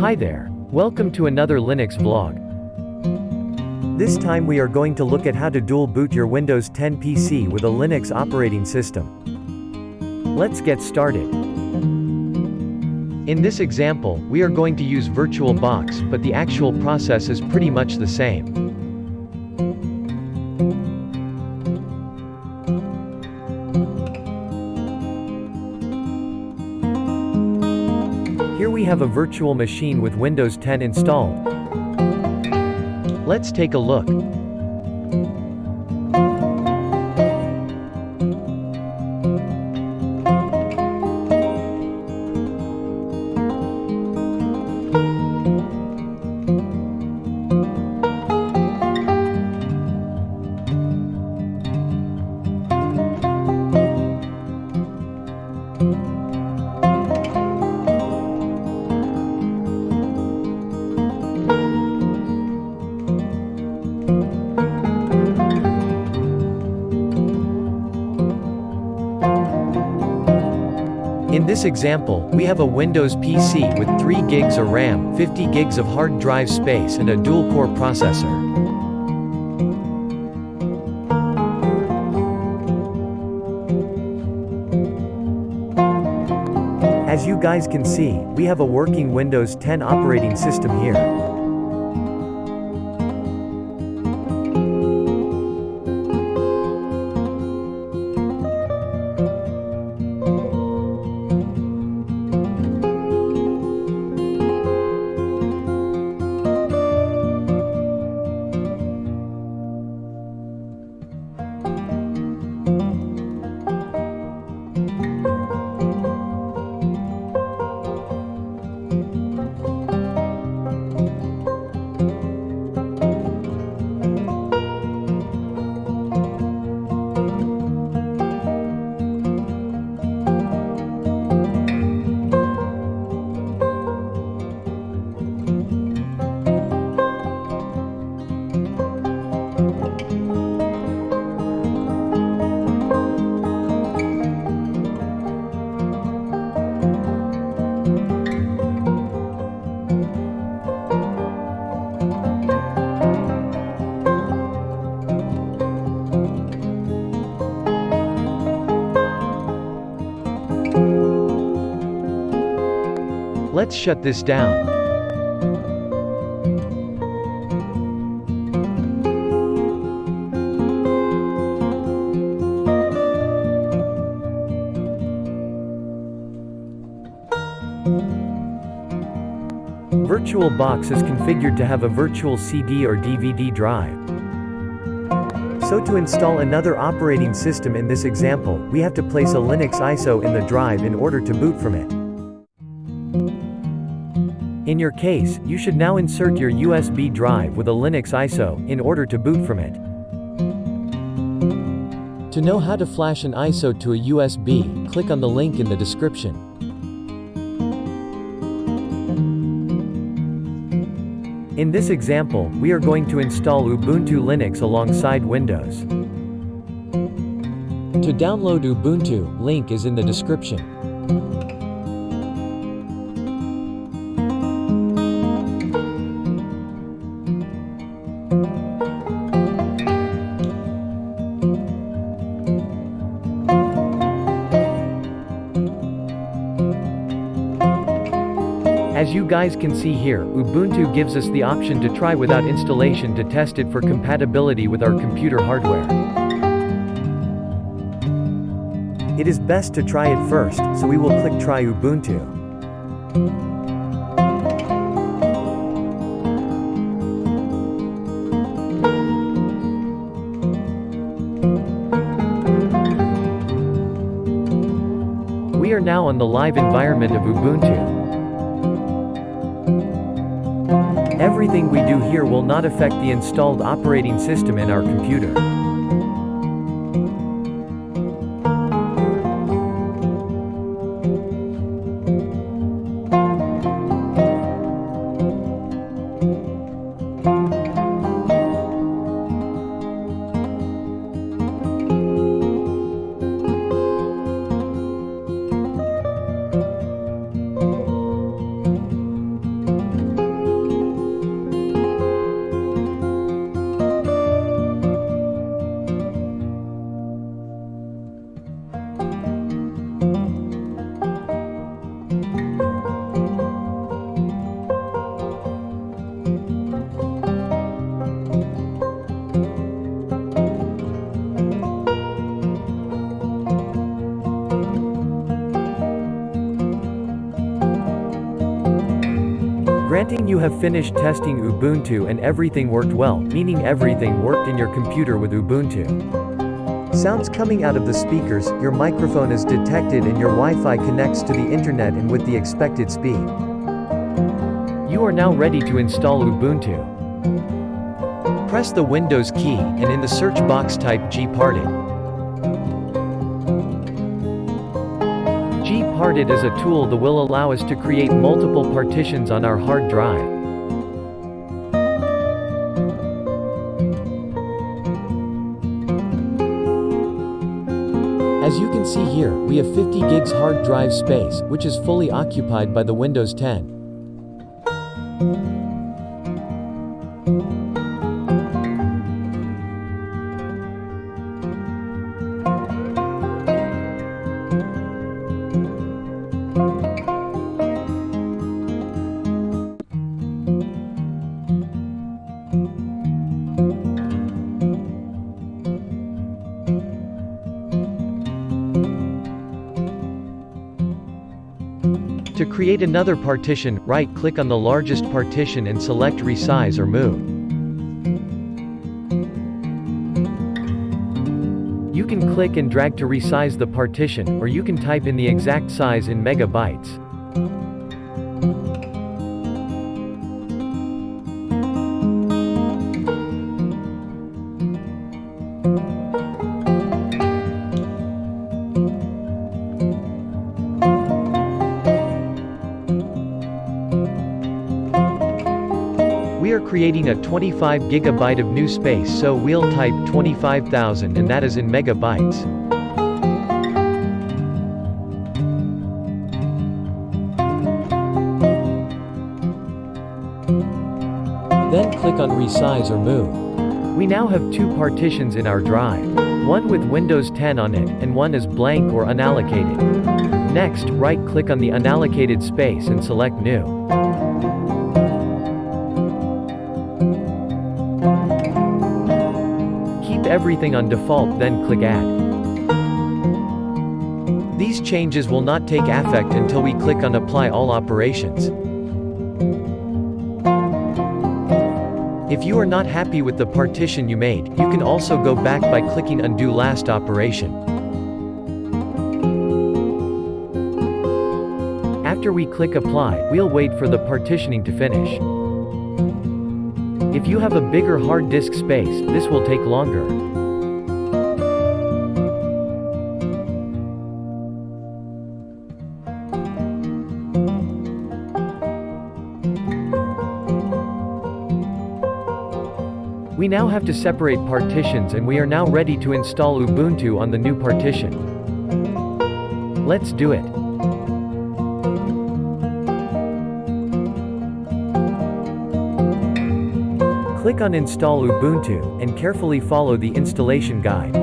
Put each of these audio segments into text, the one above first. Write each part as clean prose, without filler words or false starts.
Hi there. Welcome to another Linux vlog. This time we are going to look at how to dual boot your Windows 10 PC with a Linux operating system. Let's get started. In this example, we are going to use VirtualBox, but the actual process is pretty much the same. Here we have a virtual machine with Windows 10 installed. Let's take a look. In this example, we have a Windows PC with 3 gigs of RAM, 50 gigs of hard drive space and a dual-core processor. As you guys can see, we have a working Windows 10 operating system here. Let's shut this down. VirtualBox is configured to have a virtual CD or DVD drive. So to install another operating system in this example, we have to place a Linux ISO in the drive in order to boot from it. In your case, you should now insert your USB drive with a Linux ISO, in order to boot from it. To know how to flash an ISO to a USB, click on the link in the description. In this example, we are going to install Ubuntu Linux alongside Windows. To download Ubuntu, link is in the description. As you guys can see here, Ubuntu gives us the option to try without installation to test it for compatibility with our computer hardware. It is best to try it first, so we will click Try Ubuntu. We are now on the live environment of Ubuntu. Everything we do here will not affect the installed operating system in our computer. Granting you have finished testing Ubuntu and everything worked well, meaning everything worked in your computer with Ubuntu. Sounds coming out of the speakers, your microphone is detected and your Wi-Fi connects to the internet and with the expected speed. You are now ready to install Ubuntu. Press the Windows key, and in the search box type gparted. Gparted is a tool that will allow us to create multiple partitions on our hard drive. As you can see here, we have 50 gigs hard drive space, which is fully occupied by the Windows 10. To create another partition, right-click on the largest partition and select Resize or Move. You can click and drag to resize the partition, or you can type in the exact size in megabytes. We are creating a 25 gigabyte of new space, so we'll type 25,000 and that is in megabytes. Then click on Resize or Move. We now have two partitions in our drive. One with Windows 10 on it, and one is blank or unallocated. Next, right-click on the unallocated space and select New. Keep everything on default, then click Add. These changes will not take effect until we click on Apply All Operations. If you are not happy with the partition you made, you can also go back by clicking Undo Last Operation. After we click Apply, we'll wait for the partitioning to finish. If you have a bigger hard disk space, this will take longer. We now have to separate partitions, and we are now ready to install Ubuntu on the new partition. Let's do it. Click on Install Ubuntu, and carefully follow the installation guide.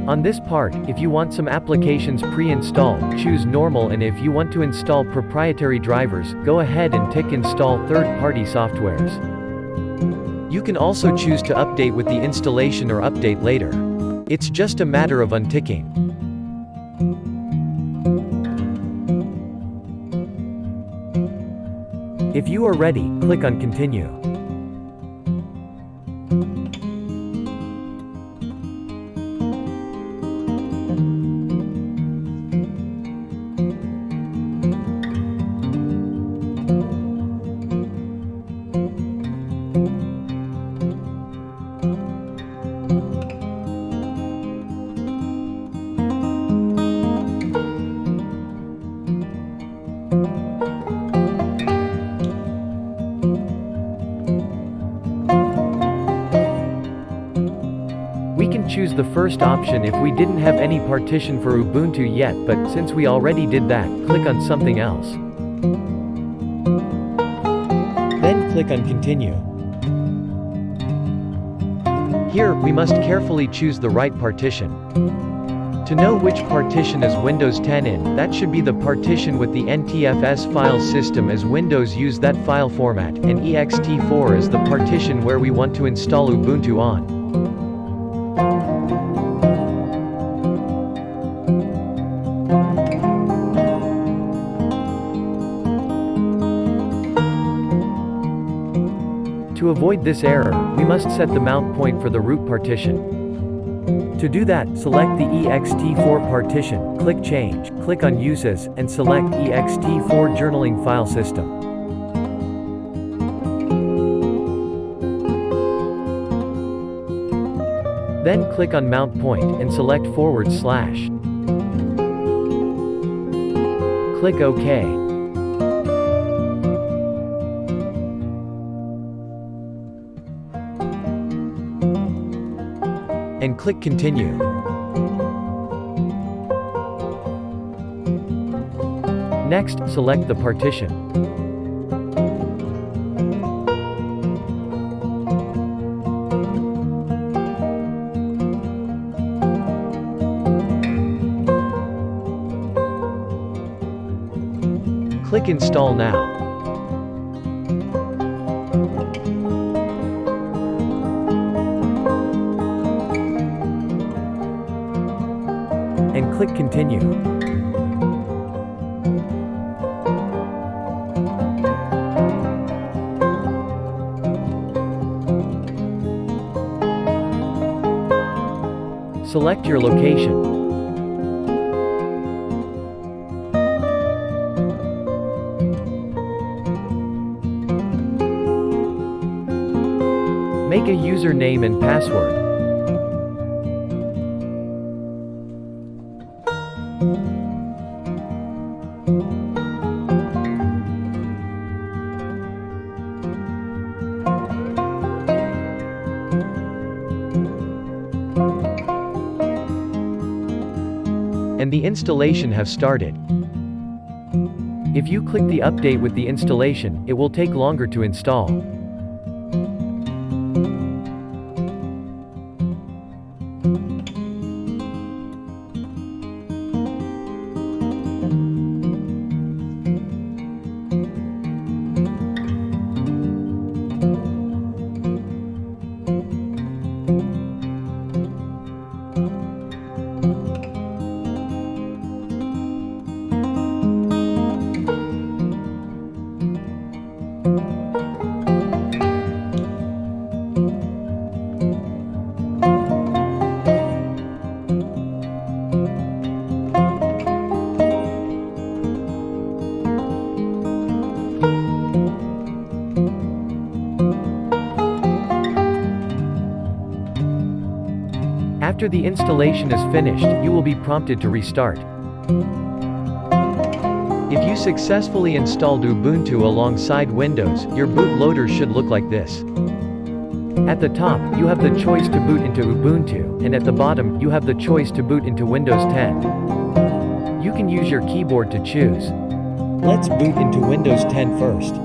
On this part, if you want some applications pre-installed, choose Normal, and if you want to install proprietary drivers, go ahead and tick Install third-party softwares. You can also choose to update with the installation or update later. It's just a matter of unticking. If you are ready, click on Continue. choose the first option if we didn't have any partition for Ubuntu yet, but since we already did that, click on something else. Then click on Continue. Here, we must carefully choose the right partition. To know which partition is Windows 10 in, that should be the partition with the NTFS file system, as Windows use that file format, and ext4 is the partition where we want to install Ubuntu on. To avoid this error, we must set the mount point for the root partition. To do that, select the ext4 partition, click Change, click on Uses, and select ext4 journaling file system. Then click on Mount Point, and select /. Click OK. And click Continue. Next, select the partition. Click Install now. And click Continue. Select your location. Make a username and password. And the installation have started. If you click the update with the installation, it will take longer to install. After the installation is finished, you will be prompted to restart. If you successfully installed Ubuntu alongside Windows, your bootloader should look like this. At the top, you have the choice to boot into Ubuntu, and at the bottom, you have the choice to boot into Windows 10. You can use your keyboard to choose. Let's boot into Windows 10 first.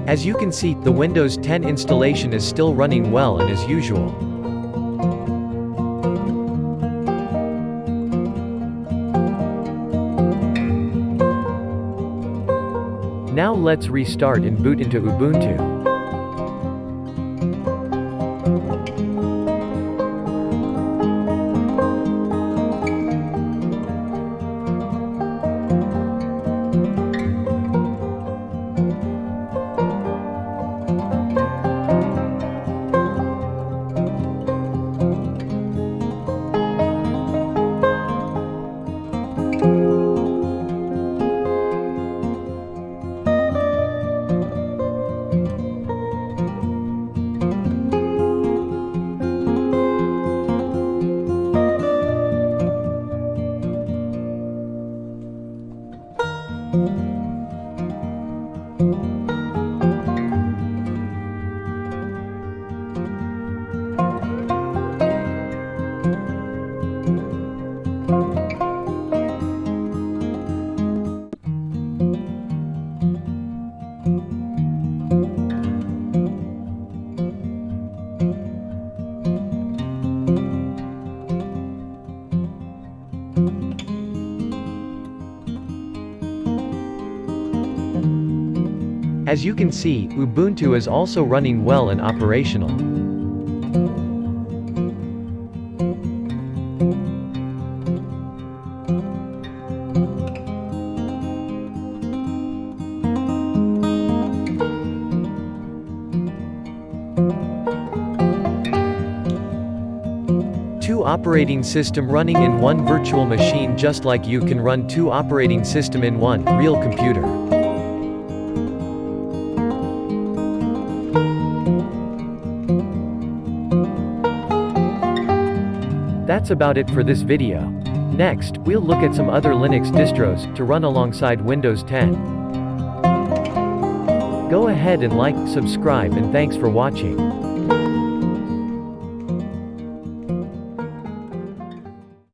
As you can see, the Windows 10 installation is still running well and as usual. Now let's restart and boot into Ubuntu. As you can see, Ubuntu is also running well and operational. Two operating system running in one virtual machine, just like you can run two operating system in one real computer. That's about it for this video. Next, we'll look at some other Linux distros to run alongside Windows 10. Go ahead and like, subscribe, and thanks for watching.